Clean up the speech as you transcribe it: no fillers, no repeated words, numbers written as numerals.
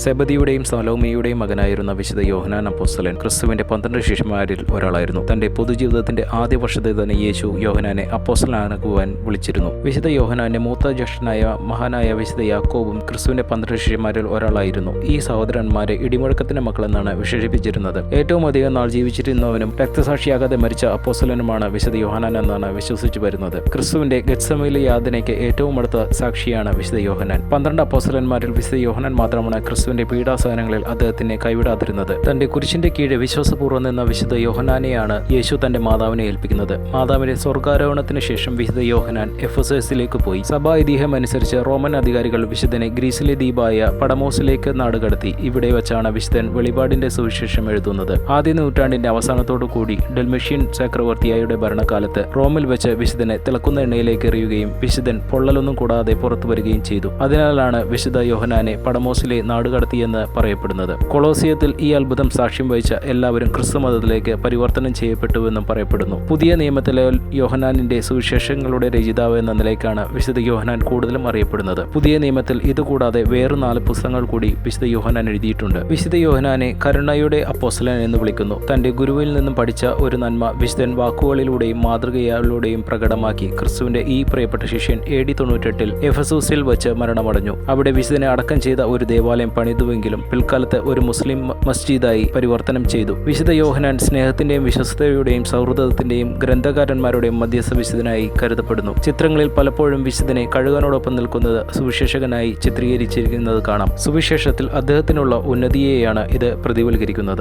സെബദിയുടെയും സലോമിയുടെയും മകനായിരുന്ന വിശുദ്ധ യോഹന്നാൻ അപ്പോസ്തലൻ ക്രിസ്തുവിന്റെ 12 ശിഷ്യന്മാരിൽ ഒരാളായിരുന്നു. തന്റെ പൊതുജീവിതത്തിന്റെ ആദ്യ വർഷത്തിൽ തന്നെ യേശു യോഹന്നാനെ അപ്പോസ്തലനാകുവാൻ വിളിച്ചിരുന്നു. വിശുദ്ധ യോഹന്നാന്റെ മൂത്ത ജ്യേഷ്ഠനായ മഹാനായ വിശുദ്ധ യാക്കോബും ക്രിസ്തുവിന്റെ 12 ശിഷ്യന്മാരിൽ ഒരാളായിരുന്നു. ഈ സഹോദരന്മാരെ ഇടിമുഴക്കത്തിന്റെ മക്കളെന്നാണ് വിശേഷിപ്പിച്ചിരുന്നത്. ഏറ്റവും അധികം നാൾ ജീവിച്ചിരുന്നവനും രക്തസാക്ഷിയാകാതെ മരിച്ച അപ്പോസ്തലനുമാണ് വിശുദ്ധ യോഹന്നാൻ എന്നാണ് വിശ്വസിച്ചു വരുന്നത്. ക്രിസ്തുവിന്റെ ഗെത്സമയിലെ യാതനയ്ക്ക് ഏറ്റവും അടുത്ത സാക്ഷിയാണ് വിശുദ്ധ യോഹന്നാൻ. 12 അപ്പോസ്തലന്മാരിൽ വിശുദ്ധ യോഹന്നാൻ മാത്രമാണ് ക്രിസ്തുവിന്റെ പീഡാസഹനങ്ങളിൽ അദ്ദേഹത്തിനെ കൈവിടാതിരുന്നത്. തന്റെ കുരിശിന്റെ കീഴെ വിശ്വാസപൂർവ്വം നിന്ന വിശുദ്ധ യോഹന്നാനെയാണ് യേശു തന്റെ മാതാവിനെ ഏൽപ്പിക്കുന്നത്. മാതാവിന്റെ സ്വർഗാരോഹണത്തിന് ശേഷം വിശുദ്ധ യോഹന്നാൻ എഫെസസിലേക്ക് പോയി. സഭാ ഐതിഹ്യം അനുസരിച്ച് റോമൻ അധികാരികൾ വിശുദ്ധനെ ഗ്രീസിലെ ദ്വീപായ പടമോസിലേക്ക് നാടുകടത്തി. ഇവിടെ വെച്ചാണ് വിശുദ്ധൻ വെളിപാടിന്റെ സുവിശേഷം എഴുതുന്നത്. ആദ്യ നൂറ്റാണ്ടിന്റെ അവസാനത്തോടുകൂടി ഡൽമെഷ്യൻ ചക്രവർത്തിയായുടെ ഭരണകാലത്ത് റോമിൽ വെച്ച് വിശുദ്ധനെ തിളക്കുന്ന എണ്ണയിലേക്ക് എറിയുകയും വിശുദ്ധൻ പൊള്ളലൊന്നും കൂടാതെ പുറത്തു വരികയും ചെയ്തു. അതിനാലാണ് വിശുദ്ധ യോഹന്നാനെ പടമോസിലെ നാടുകടത്തിയെന്ന് പറയപ്പെടുന്നത്. കൊളോസിയത്തിൽ ഈ അത്ഭുതം സാക്ഷ്യം വഹിച്ച എല്ലാവരും ക്രിസ്തുമതത്തിലേക്ക് പരിവർത്തനം ചെയ്യപ്പെട്ടുവെന്നും പറയപ്പെടുന്നു. പുതിയ നിയമത്തിലെ യോഹന്നാനിന്റെ സുവിശേഷങ്ങളുടെ രചയിതാവ് എന്ന നിലയ്ക്കാണ് വിശുദ്ധ യോഹന്നാൻ കൂടുതലും അറിയപ്പെടുന്നത്. പുതിയ നിയമത്തിൽ ഇതുകൂടാതെ വേറെ 4 പുസ്തകങ്ങൾ കൂടി വിശുദ്ധ യോഹന്നാൻ എഴുതിയിട്ടുണ്ട്. വിശുദ്ധ യോഹന്നാനെ കരുണയുടെ അപ്പോസ്തലൻ എന്ന് വിളിക്കുന്നു. തന്റെ ഗുരുവിൽ നിന്നും പഠിച്ച ഒരു നന്മ വിശുദ്ധൻ വാക്കുകളിലൂടെയും മാതൃകയിലൂടെയും പ്രകടമാക്കി. ക്രിസ്തുവിന്റെ ഈ പ്രിയപ്പെട്ട ശിഷ്യൻ AD 98 എഫെസൂസിൽ വെച്ച് മരണമടഞ്ഞു. അവിടെ വിശുദ്ധനെ അടക്കം ചെയ്ത ഒരു ദേവാലയം പണിതുവെങ്കിലും പിൽക്കാലത്ത് ഒരു മുസ്ലിം മസ്ജിദായി പരിവർത്തനം ചെയ്തു. വിശുദ്ധ യോഹന്നാൻ സ്നേഹത്തിന്റെയും വിശ്വസ്തയുടെയും സൗഹൃദത്തിന്റെയും ഗ്രന്ഥകാരന്മാരുടെയും മധ്യസ്ഥ വിശുദ്ധനായി കരുതപ്പെടുന്നു. ചിത്രങ്ങളിൽ പലപ്പോഴും വിശുദ്ധനെ കഴുകനോടൊപ്പം നിൽക്കുന്നത് സുവിശേഷകനായി ചിത്രീകരിച്ചിരിക്കുന്നത് കാണാം. സുവിശേഷത്തിൽ അദ്ദേഹത്തിനുള്ള ഉന്നതിയെയാണ് ഇത് പ്രതിഫലിക്കുന്നത്.